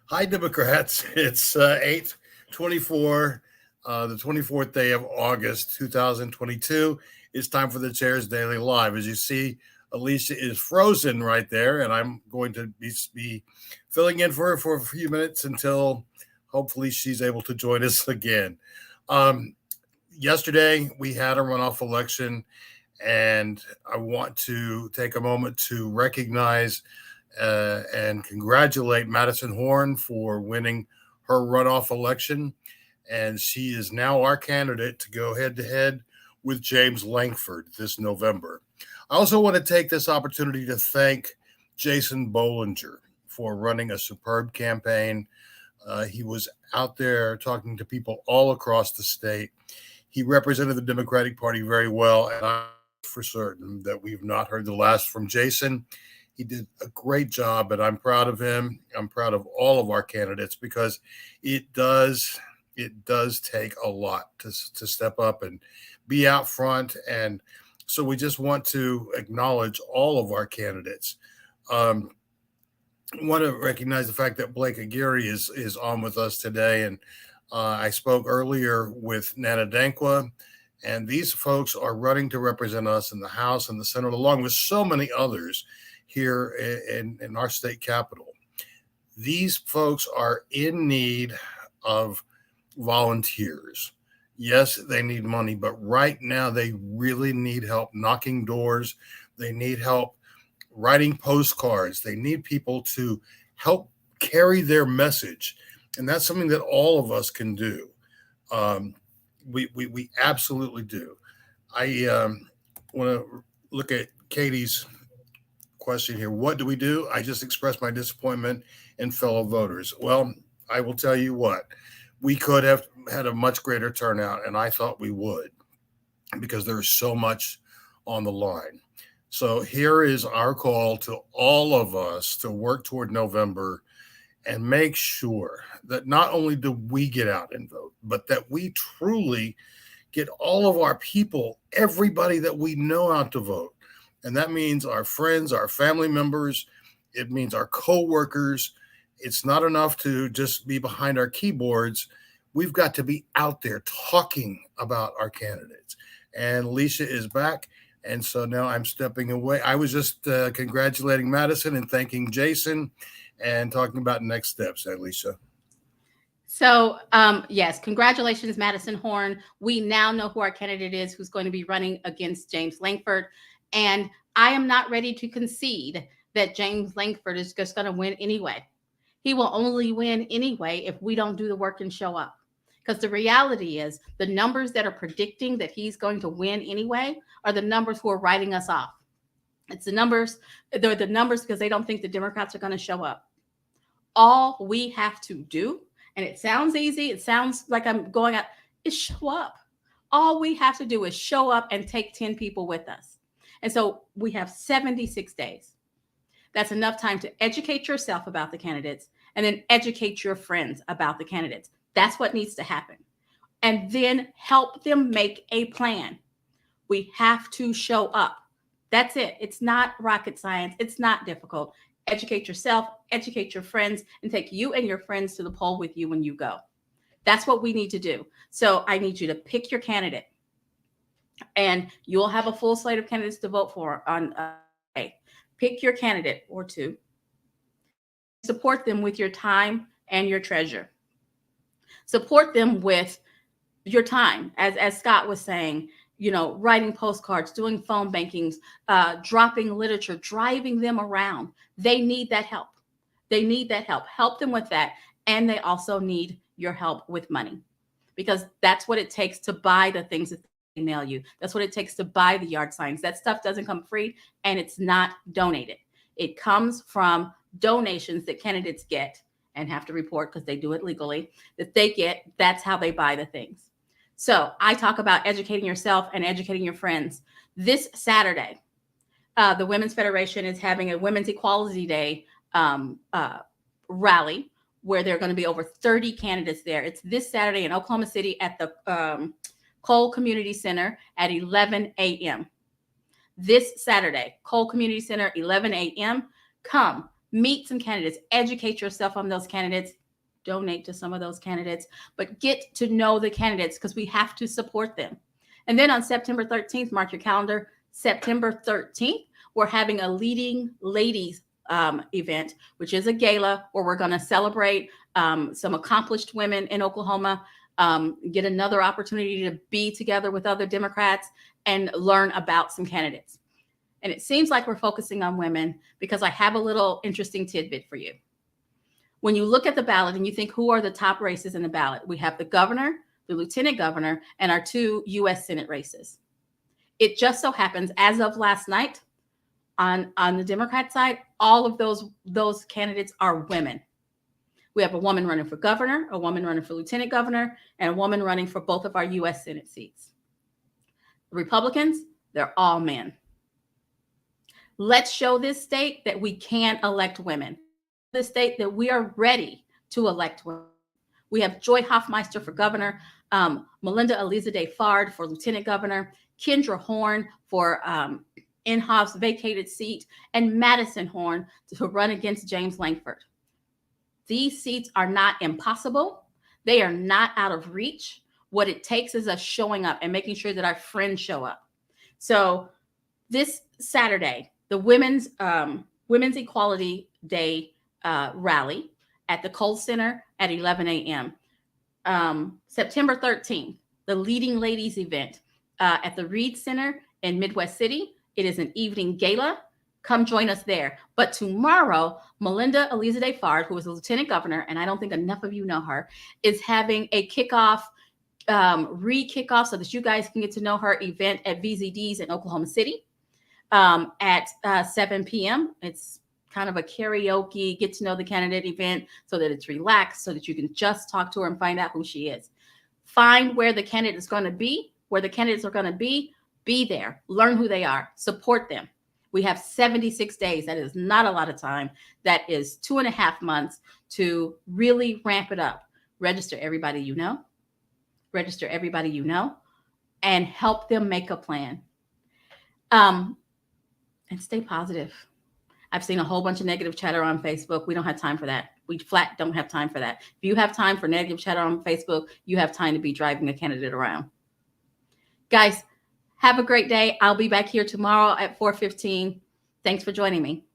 Hi, Democrats. It's 8/24, the 24th day of August, 2022. It's time for the Chair's Daily Live. As you see, Alicia is frozen right there, and I'm going to be filling in for her for a few minutes until hopefully she's able to join us again. Um, Yesterday, we had a runoff election, and I want to take a moment to recognize and congratulate Madison Horn for winning her runoff election. And she is now our candidate to go head to head with James Lankford this November. I also want to take this opportunity to thank Jason Bollinger for running a superb campaign. He was out there talking to people all across the state. He represented the Democratic Party very well, and I'm for certain that we've not heard the last from Jason. He did a great job, and I'm proud of him. I'm proud of all of our candidates because it does take a lot to step up and be out front. And so we just want to acknowledge all of our candidates. I want to recognize the fact that Blake Aguirre is on with us today, and I spoke earlier with Nana Dankwa, and these folks are running to represent us in the House and the Senate, along with so many others here in our state capital. These folks are in need of volunteers. Yes, they need money, but right now they really need help knocking doors. They need help writing postcards. They need people to help carry their message. And that's something that all of us can do. We absolutely do. I want to look at Katie's question here. What do we do? I just expressed my disappointment in fellow voters. Well, I will tell you what, we could have had a much greater turnout, and I thought we would because there's so much on the line. So here is our call to all of us to work toward November and make sure that not only do we get out and vote, but that we truly get all of our people, everybody that we know out to vote. And that means our friends, our family members, it means our coworkers. It's not enough to just be behind our keyboards. We've got to be out there talking about our candidates. And Alicia is back. And so now I'm stepping away. I was just congratulating Madison and thanking Jason and talking about next steps, Alicia. So, yes, congratulations, Madison Horn. We now know who our candidate is, who's going to be running against James Lankford. And I am not ready to concede that James Lankford is just going to win anyway. He will only win anyway if we don't do the work and show up. Because the reality is the numbers that are predicting that he's going to win anyway are the numbers who are writing us off. It's the numbers. They're the numbers because they don't think the Democrats are going to show up. All we have to do, and it sounds easy, it sounds like I'm going out, is show up. All we have to do is show up and take 10 people with us. And so we have 76 days. That's enough time to educate yourself about the candidates and then educate your friends about the candidates. That's what needs to happen. And then help them make a plan. We have to show up. That's it. It's not rocket science. It's not difficult. Educate yourself, educate your friends, and take you and your friends to the poll with you when you go. That's what we need to do. So I need you to pick your candidate. And you'll have a full slate of candidates to vote for on pick your candidate or two. Support them with your time and your treasure. Support them with your time, as Scott was saying, writing postcards, doing phone bankings, dropping literature, driving them around. They need that help. They need that help. Help them with that. And they also need your help with money because that's what it takes to buy the things that they mail you. That's what it takes to buy the yard signs. That stuff doesn't come free and it's not donated. It comes from donations that candidates get and have to report because they do it legally that they get. That's how they buy the things. So I talk about educating yourself and educating your friends. This Saturday, the Women's Federation is having a Women's Equality Day rally where there are going to be over 30 candidates there. It's this Saturday in Oklahoma City at the Cole Community Center at 11 a.m. This Saturday, Cole Community Center, 11 a.m. Come, Meet some candidates, educate yourself on those candidates, donate to some of those candidates, but get to know the candidates because we have to support them. And then on September 13th, mark your calendar, September 13th, we're having a Leading Ladies event, which is a gala where we're going to celebrate some accomplished women in Oklahoma, get another opportunity to be together with other Democrats and learn about some candidates. And it seems like we're focusing on women because I have a little interesting tidbit for you. When you look at the ballot and you think, who are the top races in the ballot? We have the governor, the lieutenant governor, and our 2 U.S. Senate races. It just so happens, as of last night, on the Democrat side, all of those candidates are women. We have a woman running for governor, a woman running for lieutenant governor, and a woman running for both of our U.S. Senate seats. The Republicans, they're all men. Let's show this state that we can elect women. This state that we are ready to elect women. We have Joy Hoffmeister for governor, Melinda Elizalde Fard for lieutenant governor, Kendra Horn for Inhofe's vacated seat, and Madison Horn to run against James Lankford. These seats are not impossible. They are not out of reach. What it takes is us showing up and making sure that our friends show up. So this Saturday, the Women's Equality Day rally at the Kohl Center at 11 a.m. September 13th, the Leading Ladies event at the Reed Center in Midwest City. It is an evening gala. Come join us there. But tomorrow, Melinda Elizalde Fard, who is a lieutenant governor, and I don't think enough of you know her, is having a kickoff, re-kickoff so that you guys can get to know her event at VZD's in Oklahoma City at 7 p.m. It's kind of a karaoke, get to know the candidate event so that it's relaxed, so that you can just talk to her and find out who she is. Find where the candidate is going to be, where the candidates are going to be there, learn who they are, support them. We have 76 days. That is not a lot of time. That is 2.5 months to really ramp it up. Register everybody you know. Register everybody you know and help them make a plan. And stay positive. I've seen a whole bunch of negative chatter on Facebook. We don't have time for that. We flat don't have time for that. If you have time for negative chatter on Facebook, you have time to be driving a candidate around. Guys, have a great day. I'll be back here tomorrow at 4:15. Thanks for joining me.